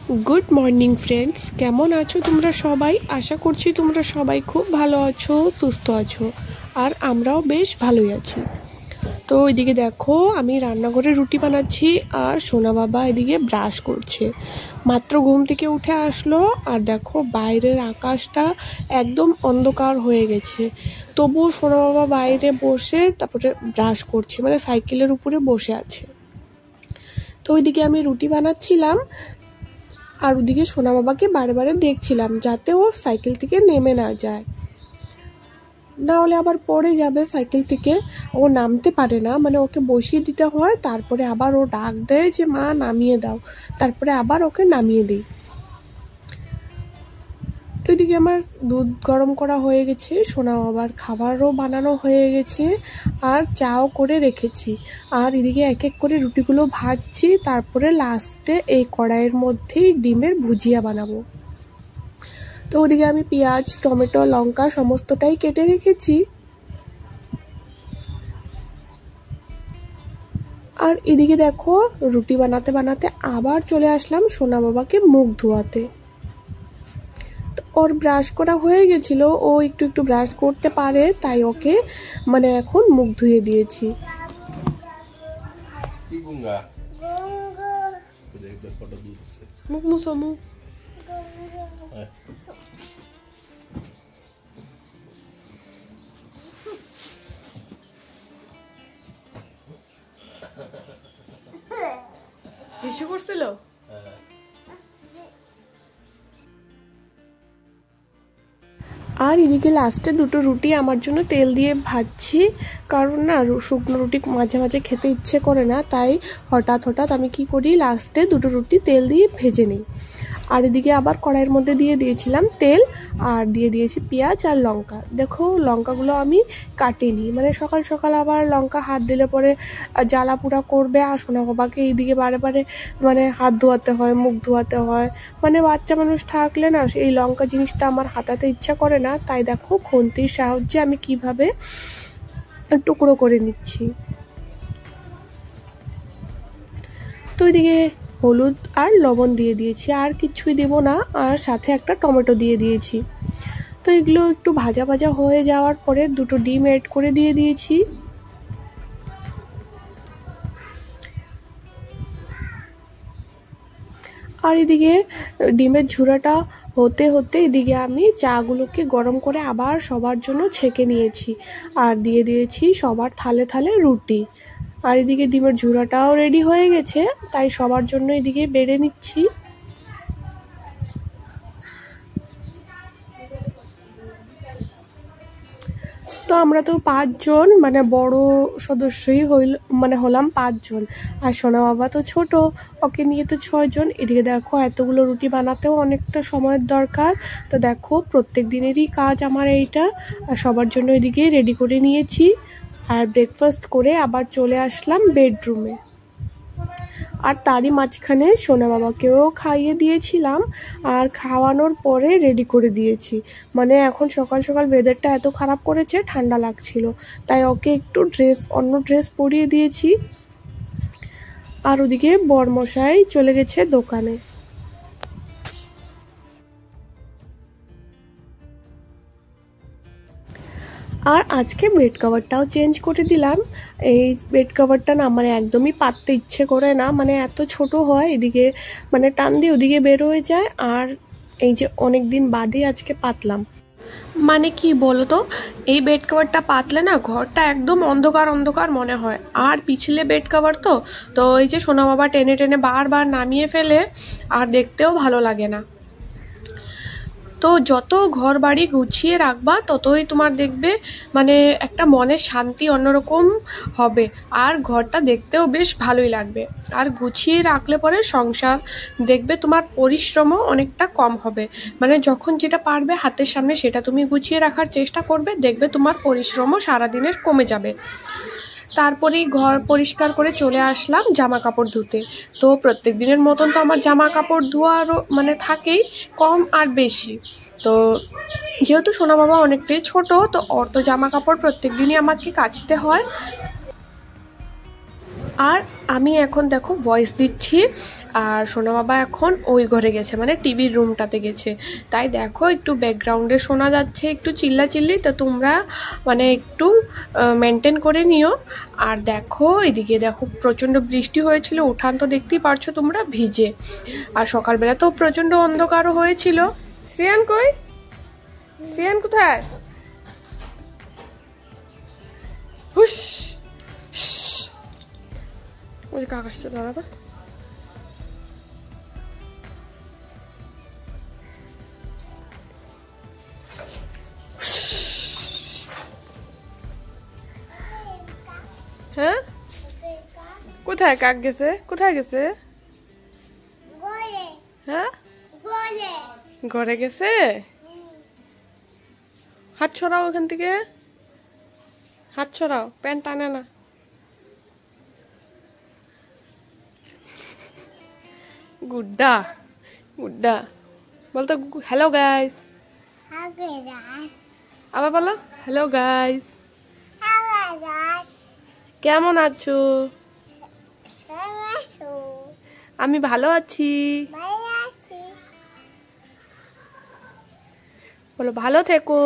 Good morning friends केमन आछो तुम्हारा सबाई आशा करछि तुम्हारा सबाई खूब भालो आछो सुस्थ आछो और आमराओ बेश भालोई आछि। तो एदिके देखो आमी रान्नाघरे रुटी बानाচ্ছি और सोना बाबा एदिके ब्राश करছে। मात्र घुम থেকে उठे आसलो और देखो बाइरेर आकाशटा एकदम अंधकार হয়ে গেছে। তবুও সোনা বাবা বাইরে বসে তারপরে ব্রাশ করছে, মানে সাইকেলের উপরে বসে আছে। তো ওইদিকে আমি রুটি বানাচ্ছিলাম আর ওদিকে সোনা বাবাকে বারে বারে দেখছিলাম যাতে ও সাইকেল থেকে নেমে না যায়, না হলে আবার পড়ে যাবে সাইকেল থেকে। ও নামতে পারে না, মানে ওকে বসিয়ে দিতে হয়, তারপরে আবার ও ডাক দেয় যে মা নামিয়ে দাও, তারপরে আবার ওকে নামিয়ে দিই। তো এদিকে আমার দুধ গরম করা হয়ে গেছে, সোনা বাবার খাবারও বানানো হয়ে গেছে আর চাও করে রেখেছি। আর এদিকে এক এক করে রুটিগুলো ভাজছি, তারপরে লাস্টে এই কড়াইয়ের মধ্যেই ডিমের ভুজিয়া বানাবো। তো ওদিকে আমি পেঁয়াজ টমেটো লঙ্কা সমস্তটাই কেটে রেখেছি। আর এদিকে দেখো রুটি বানাতে বানাতে আবার চলে আসলাম সোনা বাবাকে মুখ ধোয়াতে। ওর ব্রাশ করা হয়ে গেছিল, ও একটু একটু ব্রাশ করতে পারে, তাই ওকে মানে এখন মুখ ধুয়ে দিয়েছি। মুখ মুছো মুখ। এসে করছিল আর এদিকে লাস্টে দুটো রুটি আমার জন্য তেল দিয়ে ভাজছি, কারণ না শুকনো রুটি মাঝে মাঝে খেতে ইচ্ছে করে না, তাই হঠাৎ হঠাৎ আমি কি করি লাস্টে দুটো রুটি তেল দিয়ে ভেজে নিই। আর এদিকে আবার কড়াইয়ের মধ্যে দিয়ে দিয়েছিলাম তেল আর দিয়ে দিয়েছি পেঁয়াজ আর লঙ্কা। দেখো লঙ্কাগুলো আমি কাটিনি, মানে সকাল সকাল আবার লঙ্কা হাত দিলে পরে জ্বালা পোড়া করবে, আর সোনা বাবাকে এইদিকে বারে বারে মানে হাত ধোয়াতে হয় মুখ ধোয়াতে হয়, মানে বাচ্চা মানুষ থাকলে না এই লঙ্কা জিনিসটা আমার হাতাতে ইচ্ছা করে না, তাই দেখো খুন্তির সাহায্যে আমি কিভাবে টুকরো করে নিচ্ছি। তো এদিকে হলুদ আর লবণ দিয়ে দিয়েছি, আর কিছুই দেব না, আর সাথে একটা টমেটো দিয়ে দিয়েছি। তো এগুলো একটু ভাজা ভাজা হয়ে যাওয়ার পরে দুটো ডিম এড করে দিয়ে দিয়েছি। আর এদিকে ডিমের ঝুড়াটা হতে হতে এদিকে আমি চাগুলোকে গরম করে আবার সবার জন্য ছেঁকে নিয়েছি আর দিয়ে দিয়েছি সবার থালে থালে রুটি। আর এদিকে ডিমের ঝুড়াটাও রেডি হয়ে গেছে, তাই সবার জন্য এদিকে বেড়ে নিচ্ছি। তো আমরা তো 5 জন, মানে বড় সদস্যই হলাম 5 জন, আর সোনা বাবা তো ছোট, ওকে নিয়ে তো 6 জন। এদিকে দেখো এতগুলো রুটি বানাতেও অনেকটা সময়ের দরকার, তো দেখো প্রত্যেক দিনেরই কাজ আমার এইটা। আর সবার জন্য এদিকে রেডি করে নিয়েছি আর ব্রেকফাস্ট করে আবার চলে আসলাম বেডরুমে। আর তারই মাঝখানে সোনা বাবাকেও খাইয়ে দিয়েছিলাম আর খাওয়ানোর পরে রেডি করে দিয়েছি, মানে এখন সকাল সকাল ওয়েদারটা এত খারাপ করেছে, ঠান্ডা লাগছিল, তাই ওকে একটু অন্য ড্রেস পরিয়ে দিয়েছি। আর ওদিকে বরমশাই চলে গেছে দোকানে। আর আজকে বেড কভারটাও চেঞ্জ করে দিলাম। এই বেড কভারটা না আমার একদমই পাততে ইচ্ছে করে না, মানে এত ছোট হয়, এদিকে মানে টান দিয়ে ওদিকে বের হয়ে যায়। আর এই যে অনেক দিন বাদে আজকে পাতলাম, মানে কি বলো তো, এই বেড কভারটা পাতলে না ঘরটা একদম অন্ধকার অন্ধকার মনে হয়। আর পিছলে বেড কভার তো এই যে সোনা বাবা টেনে টেনে বারবার নামিয়ে ফেলে, আর দেখতেও ভালো লাগে না। তো যত ঘর বাড়ি গুছিয়ে রাখবা ততই তোমার দেখবে মানে একটা মনের শান্তি অন্যরকম হবে, আর ঘরটা দেখতেও বেশ ভালোই লাগবে। আর গুছিয়ে রাখলে পরে সংসার দেখবে তোমার পরিশ্রমও অনেকটা কম হবে, মানে যখন যেটা পারবে হাতের সামনে সেটা তুমি গুছিয়ে রাখার চেষ্টা করবে, দেখবে তোমার পরিশ্রমও সারাদিনের কমে যাবে। তারপরেই ঘর পরিষ্কার করে চলে আসলাম জামা কাপড় ধুতে। তো প্রত্যেক দিনের মতন তো আমার জামা কাপড় ধোয়ারও মানে থাকেই, কম আর বেশি। তো যেহেতু সোনা বাবা অনেকটাই ছোট, তো ওর তো জামা কাপড় প্রত্যেক দিনই আমাকে কাচতে হয়। আর আমি এখন দেখো ভয়েস দিচ্ছি, আর সোনা বাবা এখন ওই ঘরে গেছে, মানে টিভির রুমটাতে গেছে। তাই দেখো একটু ব্যাকগ্রাউন্ডে শোনা যাচ্ছে একটু চিল্লাচিল্লি, তো তোমরা মানে একটু মেনটেন করে নিও। আর দেখো এদিকে দেখো প্রচণ্ড বৃষ্টি হয়েছিল, উঠান তো দেখতেই পারছো তোমরা ভিজে। আর সকালবেলা তো প্রচণ্ড অন্ধকারও হয়েছিল। শ্রেয়ান কই? শ্রেয়ান কোথায়? হুস, ওই কাক আসছে, দাঁড়া তো। হ্যাঁ, কোথায় কাক গেছে? কোথায় গেছে? হ্যাঁ, ঘরে গেছে। হাত ছড়াও ওখান থেকে, হাত ছড়াও, প্যান্ট টানে না। গুড্ডা গুড্ডা বলতো হ্যালো গাইস, আবার বলো হ্যালো গাইস। কেমন আছো? আমি ভালো আছি। বলো ভালো থেকো।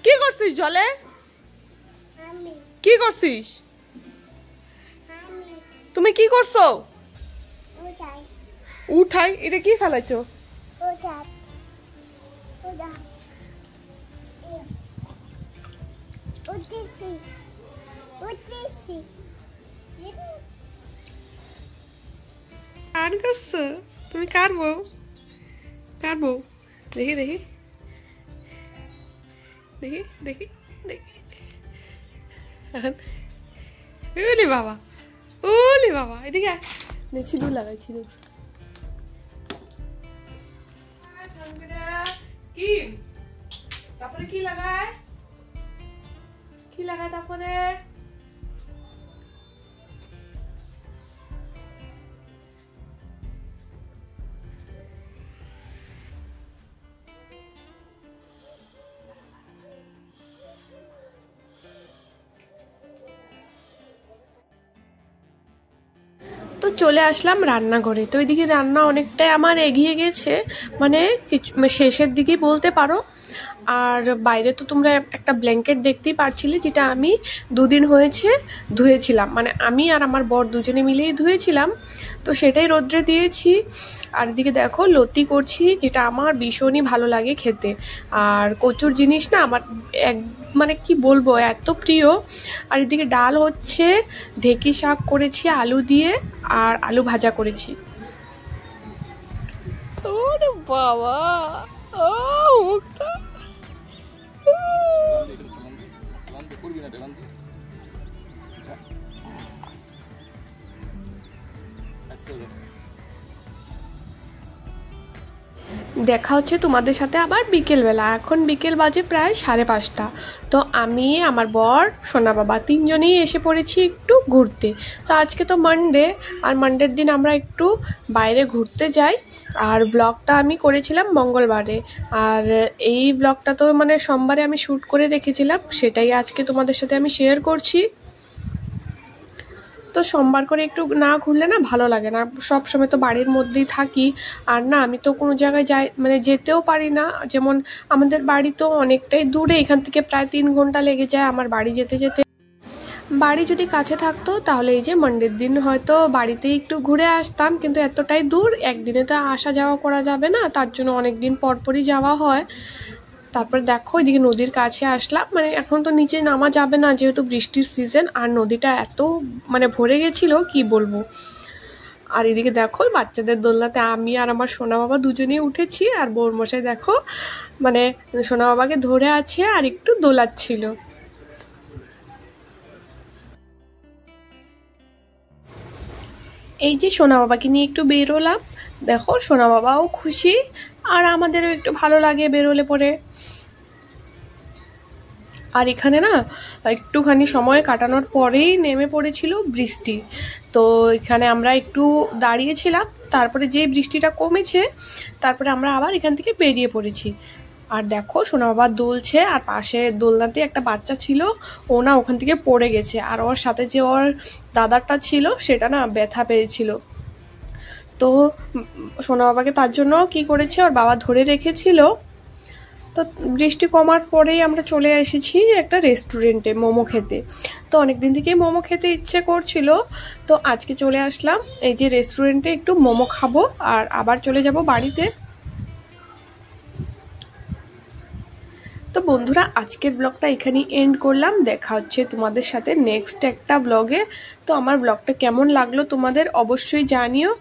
কি করছিস জলে? কি করছিস তুমি? কি করছো? উঠাই, এটা কি ফেলাইছো? কার করছো তুমি? কার বউ? কার বউ? দেখি দেখি দেখি দেখি দেখি। এখন ওলি বাবা, ওলি বাবা, এদিকে সিঁদুর লাগাই, সিঁদুর। কি তারপরে কি লাগায়? কি লাগায় তারপরে? তো চলে আসলাম রান্নাঘরে। তো ওইদিকে রান্না অনেকটাই আমার এগিয়ে গেছে, মানে কিছু শেষের দিকেই বলতে পারো। আর বাইরে তো তোমরা একটা ব্ল্যাঙ্কেট দেখতেই পারছিলে, যেটা আমি 2 দিন হয়েছে ধুয়েছিলাম, মানে আমি আর আমার বর দুজনে মিলেই ধুয়েছিলাম। তো সেটাই রোদ্রে দিয়েছি। আর এদিকে দেখো লতি করছি, যেটা আমার ভীষণই ভালো লাগে খেতে। আর কচুর জিনিস না আমার এক, মানে কি বলবো, এত প্রিয়। আর এদিকে ডাল হচ্ছে, ঢেঁকি শাক করেছি আলু দিয়ে, আর আলু ভাজা করেছি। ওরে বাবা, ও মুখটা দেখা হচ্ছে তোমাদের সাথে আবার বিকেলবেলা। এখন বিকেল বাজে প্রায় 5:30। তো আমি, আমার বর, সোনা বাবা তিনজনেই এসে পড়েছি একটু ঘুরতে। তো আজকে তো মানডে, আর মানডের দিন আমরা একটু বাইরে ঘুরতে যাই। আর ব্লগটা আমি করেছিলাম মঙ্গলবারে, আর এই ব্লগটা তো মানে সোমবারে আমি শ্যুট করে রেখেছিলাম, সেটাই আজকে তোমাদের সাথে আমি শেয়ার করছি। তো সোমবার করে একটু না ঘুরলে না ভালো লাগে না, সব সময় তো বাড়ির মধ্যেই থাকি। আর না আমি তো কোনো জায়গায় যাই, মানে যেতেও পারি না। যেমন আমাদের বাড়ি তো অনেকটাই দূরে, এখান থেকে প্রায় 3 ঘন্টা লেগে যায় আমার বাড়ি যেতে যেতে। বাড়ি যদি কাছে থাকতো তাহলে এই যে মানডের দিন হয়তো বাড়িতে একটু ঘুরে আসতাম, কিন্তু এতটাই দূর একদিনে তো আসা যাওয়া করা যাবে না, তার জন্য অনেক দিন পরপরই যাওয়া হয়। তারপর দেখো এদিকে নদীর কাছে আসলাম, মানে এখন তো নিচে নামা যাবে না যেহেতু বৃষ্টির সিজন, আর নদীটা এত মানে ভরে গেছিল কি বলবো। আর এদিকে দেখো বাচ্চাদের দোলনাতে আমি আর আমার সোনা বাবা দুজনেই উঠেছি, আর বৌমশাই দেখো মানে সোনা বাবাকে ধরে আছে আর একটু দোলাচ্ছিল। এই যে সোনা বাবাকে নিয়ে একটু বেরোলাম, দেখো সোনা বাবাও খুশি, আর আমাদেরও একটু ভালো লাগে বেরোলে পরে। আর এখানে না একটুখানি সময় কাটানোর পরেই নেমে পড়েছিল বৃষ্টি। তো এখানে আমরা একটু দাঁড়িয়েছিলাম, তারপরে যে বৃষ্টিটা কমেছে তারপরে আমরা আবার এখান থেকে বেরিয়ে পড়েছি। আর দেখো সোনা বাবা দুলছে, আর পাশে দোলনাতে একটা বাচ্চা ছিল, ও না ওখান থেকে পড়ে গেছে, আর ওর সাথে যে ওর দাদারটা ছিল সেটা না ব্যথা পেয়েছিল। তো সোনা বাবাকে তার জন্য কি করেছে, ওর বাবা ধরে রেখেছিল। তো বৃষ্টি কমার পরেই আমরা চলে এসেছি একটা রেস্টুরেন্টে মোমো খেতে। তো অনেক দিন থেকেই মোমো খেতে ইচ্ছে করছিল, তো আজকে চলে আসলাম এই যে রেস্টুরেন্টে, একটু মোমো খাবো আর আবার চলে যাব বাড়িতে। তো বন্ধুরা, আজকের ব্লগটা এখানেই এন্ড করলাম। দেখা হচ্ছে তোমাদের সাথে নেক্সট একটা ব্লগে। তো আমার ব্লগটা কেমন লাগলো তোমাদের অবশ্যই জানিও,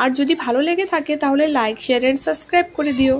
আর যদি ভালো লেগে থাকে তাহলে লাইক, শেয়ার এন্ড সাবস্ক্রাইব করে দিও।